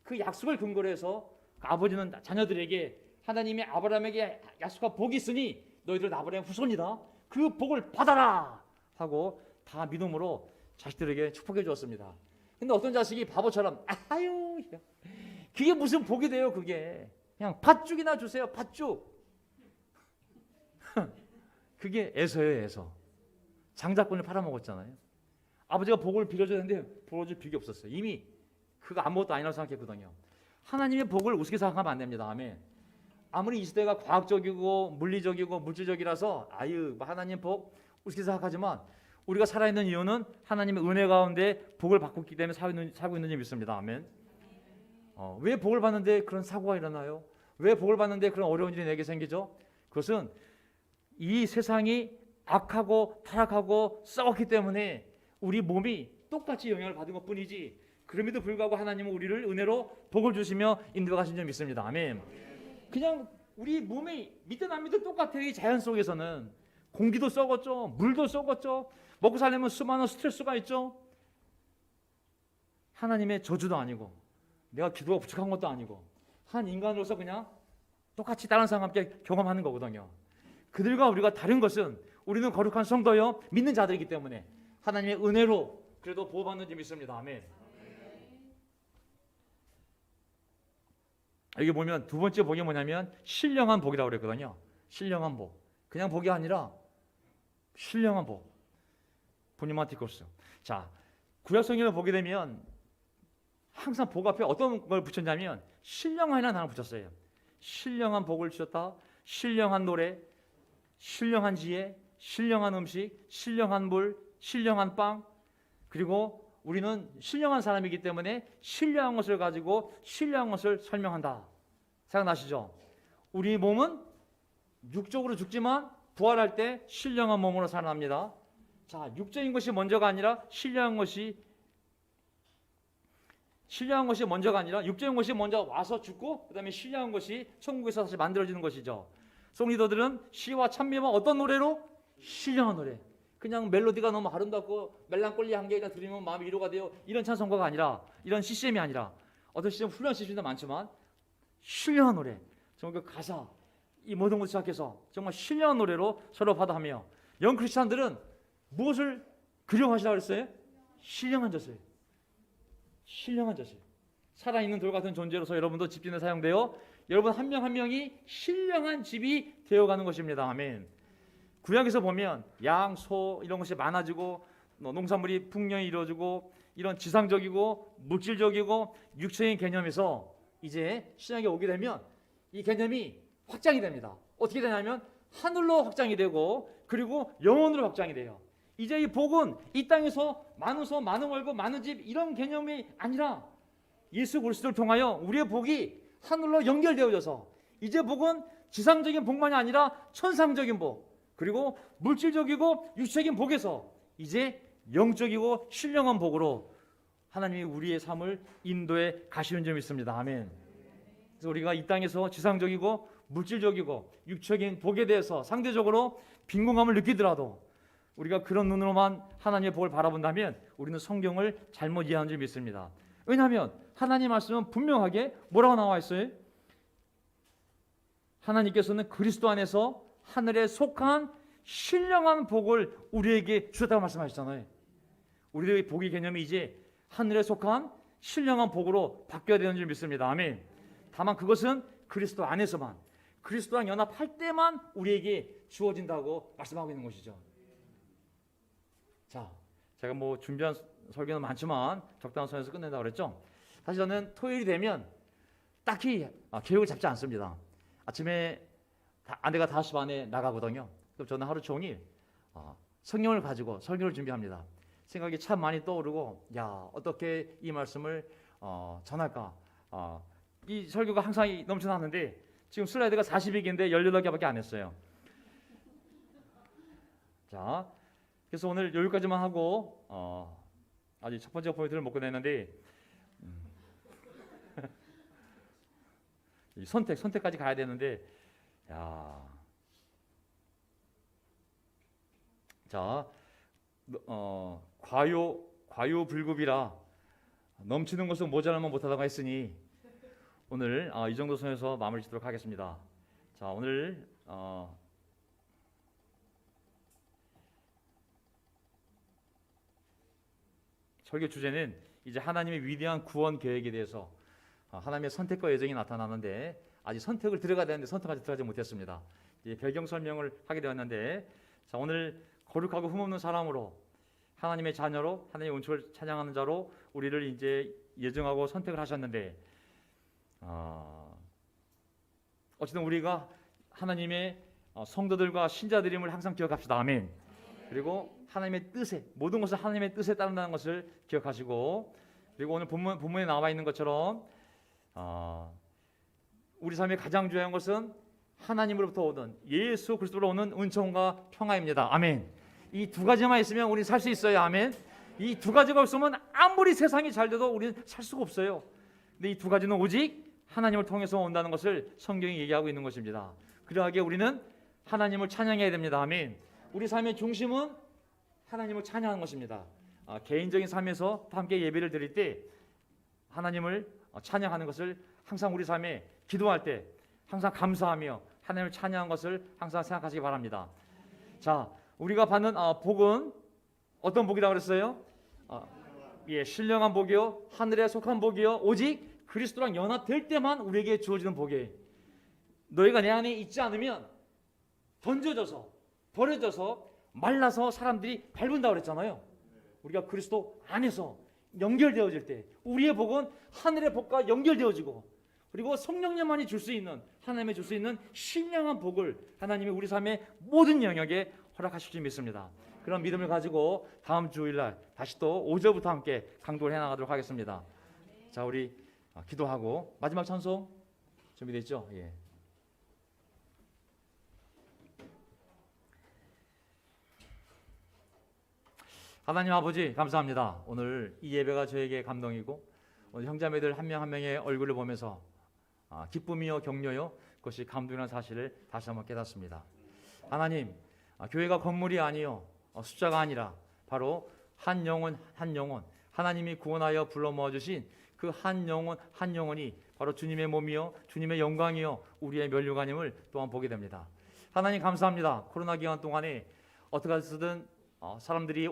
그 약속을 근거로 해서 그 아버지는 자녀들에게 하나님이 아브라함에게 약속한 복이 있으니 너희들은 아브라함의 후손이다. 그 복을 받아라 하고 다 믿음으로 자식들에게 축복해 주었습니다. 근데 어떤 자식이 바보처럼 아유 그게 무슨 복이 돼요. 그게 그냥 팥죽이나 주세요. 팥죽. 그게 에서예요. 에서. 장자권을 팔아먹었잖아요. 아버지가 복을 빌어줬는데 빌어줄 빅이 없었어요. 이미 그거 아무것도 아니라고 생각했거든요. 하나님의 복을 우습게 생각하면 안 됩니다. 아멘. 아무리 이 시대가 과학적이고 물리적이고 물질적이라서 하나님 복 우습게 생각하지만 우리가 살아있는 이유는 하나님의 은혜 가운데 복을 받고 있기 때문에 살고 있는지 믿습니다. 아멘. 왜 복을 받는데 그런 사고가 일어나요? 왜 복을 받는데 그런 어려운 일이 내게 생기죠? 그것은 이 세상이 악하고 타락하고 썩었기 때문에 우리 몸이 똑같이 영향을 받은 것뿐이지, 그럼에도 불구하고 하나님은 우리를 은혜로 복을 주시며 인도하신 줄 믿습니다. 아멘. 그냥 우리 몸이 믿든 안 믿든 똑같아요. 이 자연 속에서는 공기도 썩었죠, 물도 썩었죠, 먹고 살려면 수많은 스트레스가 있죠. 하나님의 저주도 아니고 내가 기도가 부족한 것도 아니고 한 인간으로서 그냥 똑같이 다른 사람과 함께 경험하는 거거든요. 그들과 우리가 다른 것은 우리는 거룩한 성도요 믿는 자들이기 때문에 하나님의 은혜로 그래도 보호받는 줄 믿습니다. 아멘. 여기 보면 두 번째 복이 뭐냐면 신령한 복이라고 그랬거든요. 신령한 복. 그냥 복이 아니라 신령한 복. 보니마티코스. 자, 구약 성경을 보게 되면 항상 복 앞에 어떤 걸 붙였냐면 신령한이라는 단어를 붙였어요. 신령한 복을 주셨다. 신령한 노래, 신령한 지혜, 신령한 음식, 신령한 물, 신령한 빵. 그리고 우리는 신령한 사람이기 때문에 신령한 것을 가지고 신령한 것을 설명한다. 생각나시죠? 우리 몸은 육적으로 죽지만 부활할 때 신령한 몸으로 살아납니다. 자, 육적인 것이 먼저가 아니라 신령한 것이 먼저가 아니라 육적인 것이 먼저 와서 죽고 그 다음에 신령한 것이 천국에서 다시 만들어지는 것이죠. 송리더들은 시와 찬미와 어떤 노래로? 신령한 노래. 그냥 멜로디가 너무 아름답고 멜랑콜리한 게 그냥 들으면 마음이 위로가 돼요. 이런 찬송가가 아니라, 이런 CCM이 아니라, 어떤 CCM 훌륭한 CCM도 많지만 신령한 노래, 정말 그 가사, 이 모든 것을 시작해서 정말 신령한 노래로 서로 받아하며, 영 크리스찬들은 무엇을 그리워하시라고 그랬어요? 신령한 젖을. 신령한 젖을. 살아있는 돌 같은 존재로서 여러분도 집진에 사용되어 여러분 한 명 한 명이 신령한 집이 되어가는 것입니다. 아멘. 구약에서 보면 양, 소 이런 것이 많아지고 농산물이 풍년이 이루어지고 이런 지상적이고 물질적이고 육체적인 개념에서 이제 신약에 오게 되면 이 개념이 확장이 됩니다. 어떻게 되냐면 하늘로 확장이 되고 그리고 영혼으로 확장이 돼요. 이제 이 복은 이 땅에서 많은 소, 많은 월급, 많은 집 이런 개념이 아니라 예수 그리스도를 통하여 우리의 복이 하늘로 연결되어져서 이제 복은 지상적인 복만이 아니라 천상적인 복, 그리고 물질적이고 육체적인 복에서 이제 영적이고 신령한 복으로 하나님이 우리의 삶을 인도해 가시는 점이 있습니다. 아멘. 그래서 우리가 이 땅에서 지상적이고 물질적이고 육체적인 복에 대해서 상대적으로 빈곤감을 느끼더라도 우리가 그런 눈으로만 하나님의 복을 바라본다면 우리는 성경을 잘못 이해하는 줄 믿습니다. 왜냐하면 하나님 말씀은 분명하게 뭐라고 나와 있어요? 하나님께서는 그리스도 안에서 하늘에 속한 신령한 복을 우리에게 주셨다고 말씀하셨잖아요. 우리의 복의 개념이 이제 하늘에 속한 신령한 복으로 바뀌어야 되는 줄 믿습니다. 아멘. 다만 그것은 그리스도 안에서만, 그리스도랑 연합할 때만 우리에게 주어진다고 말씀하고 있는 것이죠. 자, 제가 뭐 준비한 설교는 많지만 적당한 선에서 끝낸다고 그랬죠. 사실 저는 토요일이 되면 딱히 계획을 잡지 않습니다. 아침에 아내가 5시 반에 나가거든요. 그럼 저는 하루 종일 성경을 가지고 설교를 준비합니다. 생각이 참 많이 떠오르고, 야, 어떻게 이 말씀을 전할까. 이 설교가 항상 넘쳐나는데 지금 슬라이드가 40개인데 18개밖에 안 했어요. 자, 그래서 오늘 여기까지만 하고 아직 첫 번째 포인트를 못 끝냈는데 선택까지 가야 되는데, 야, 자, 과요불급이라 넘치는 것은 모자라면 못하다고 했으니 오늘 이 정도 선에서 마무리 짓도록 하겠습니다. 자, 오늘 설교 주제는 이제 하나님의 위대한 구원 계획에 대해서 하나님의 선택과 예정이 나타나는데 아직 선택을 들어가야 되는데 선택까지 들어가지 못했습니다. 이제 배경 설명을 하게 되었는데, 자, 오늘 거룩하고 흠없는 사람으로 하나님의 자녀로 하나님의 은총을 찬양하는 자로 우리를 이제 예정하고 선택을 하셨는데, 어쨌든 우리가 하나님의 성도들과 신자들임을 항상 기억합시다. 아멘. 그리고 하나님의 뜻에, 모든 것을 하나님의 뜻에 따른다는 것을 기억하시고, 그리고 오늘 본문에 나와 있는 것처럼 우리 삶의 가장 중요한 것은 하나님으로부터 오는 예수 그리스도로 오는 은총과 평화입니다. 아멘. 이 두 가지만 있으면 우리는 살 수 있어요. 아멘. 이 두 가지가 없으면 아무리 세상이 잘 돼도 우리는 살 수가 없어요. 근데 이 두 가지는 오직 하나님을 통해서 온다는 것을 성경이 얘기하고 있는 것입니다. 그러하기에 우리는 하나님을 찬양해야 됩니다. 아멘. 우리 삶의 중심은 하나님을 찬양하는 것입니다. 개인적인 삶에서 함께 예배를 드릴 때 하나님을 찬양하는 것을 항상 우리 삶에 기도할 때 항상 감사하며 하나님을 찬양한 것을 항상 생각하시기 바랍니다. 자, 우리가 받는 복은 어떤 복이라고 그랬어요? 예, 신령한 복이요, 하늘에 속한 복이요, 오직 그리스도랑 연합될 때만 우리에게 주어지는 복이에요. 너희가 내 안에 있지 않으면 던져져서 버려져서 말라서 사람들이 밟은다고 그랬잖아요. 우리가 그리스도 안에서 연결되어질 때 우리의 복은 하늘의 복과 연결되어지고, 그리고 성령님만이 줄 수 있는, 하나님이 줄 수 있는 신령한 복을 하나님이 우리 삶의 모든 영역에 허락하실 줄 믿습니다. 그런 믿음을 가지고 다음 주일날 다시 또 5절부터 함께 강도를 해나가도록 하겠습니다. 자, 우리 기도하고 마지막 찬송 준비됐죠? 예. 하나님 아버지 감사합니다. 오늘 이 예배가 저에게 감동이고 오늘 형제자매들 한 명 한 명의 얼굴을 보면서 기쁨이요 격려요 그것이 감동이라는 사실을 다시 한번 깨닫습니다. 하나님, 교회가 건물이 아니요 숫자가 아니라 바로 한 영혼 한 영혼, 하나님이 구원하여 불러 모아주신 그 한 영혼 한 영혼이 바로 주님의 몸이요 주님의 영광이요 우리의 면류관임을 또한 보게 됩니다. 하나님 감사합니다. 코로나 기간 동안에 어떻게 해서든 사람들이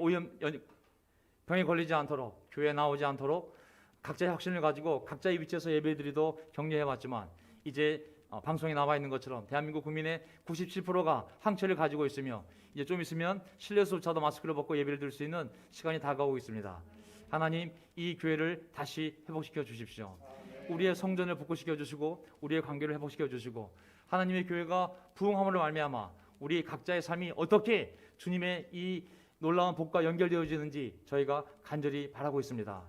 병에 걸리지 않도록, 교회에 나오지 않도록 각자의 확신을 가지고 각자의 위치에서 예배드리도 격려해왔지만, 이제 방송에 나와 있는 것처럼 대한민국 국민의 97%가 항체를 가지고 있으며 이제 좀 있으면 실내에서조차도 마스크를 벗고 예배를 드릴 수 있는 시간이 다가오고 있습니다. 하나님, 이 교회를 다시 회복시켜 주십시오. 우리의 성전을 복구시켜 주시고 우리의 관계를 회복시켜 주시고, 하나님의 교회가 부흥함으로 말미암아 우리 각자의 삶이 어떻게 주님의 이 놀라운 복과 연결되어지는지 저희가 간절히 바라고 있습니다.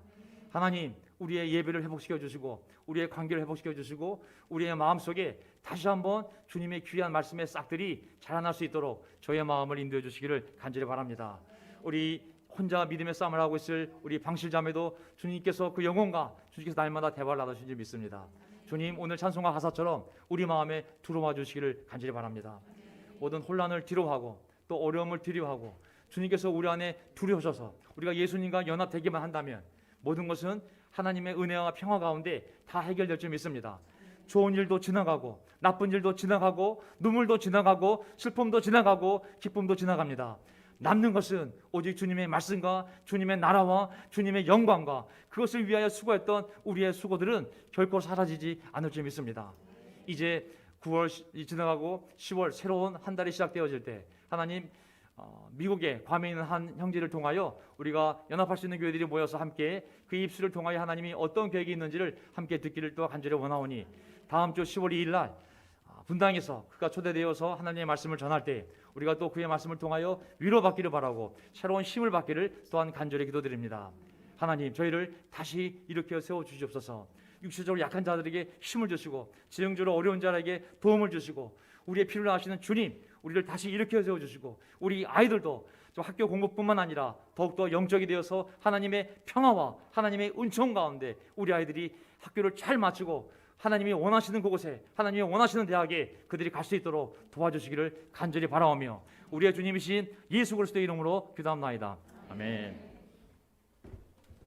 하나님, 우리의 예배를 회복시켜 주시고 우리의 관계를 회복시켜 주시고 우리의 마음속에 다시 한번 주님의 귀한 말씀의 싹들이 자라날 수 있도록 저희의 마음을 인도해 주시기를 간절히 바랍니다. 우리 혼자 믿음의 싸움을 하고 있을 우리 방실자매도 주님께서 그 영혼과 주님께서 날마다 대화를 나누시는 줄 믿습니다. 주님, 오늘 찬송과 가사처럼 우리 마음에 들어와 주시기를 간절히 바랍니다. 모든 혼란을 뒤로하고 또 어려움을 뒤로하고 주님께서 우리 안에 들어오셔서 우리가 예수님과 연합되기만 한다면 모든 것은 하나님의 은혜와 평화 가운데 다 해결될 줄 믿습니다. 좋은 일도 지나가고 나쁜 일도 지나가고 눈물도 지나가고 슬픔도 지나가고 기쁨도 지나갑니다. 남는 것은 오직 주님의 말씀과 주님의 나라와 주님의 영광과 그것을 위하여 수고했던 우리의 수고들은 결코 사라지지 않을 줄 믿습니다. 이제 9월이 지나가고 10월 새로운 한 달이 시작되어질 때 하나님, 미국에 괌에 있는 한 형제를 통하여 우리가 연합할 수 있는 교회들이 모여서 함께 그 입술을 통하여 하나님이 어떤 계획이 있는지를 함께 듣기를 또 간절히 원하오니, 다음 주 10월 2일 날 분당에서 그가 초대되어서 하나님의 말씀을 전할 때 우리가 또 그의 말씀을 통하여 위로받기를 바라고 새로운 힘을 받기를 또한 간절히 기도드립니다. 하나님, 저희를 다시 일으켜 세워주시옵소서. 육체적으로 약한 자들에게 힘을 주시고 지령적으로 어려운 자에게 도움을 주시고 우리의 필요로 하시는 주님, 우리를 다시 일으켜 세워주시고 우리 아이들도 좀 학교 공부뿐만 아니라 더욱더 영적이 되어서 하나님의 평화와 하나님의 은총 가운데 우리 아이들이 학교를 잘 마치고 하나님이 원하시는 그곳에, 하나님이 원하시는 대학에 그들이 갈 수 있도록 도와주시기를 간절히 바라오며 우리의 주님이신 예수 그리스도의 이름으로 기도합나이다. 아멘.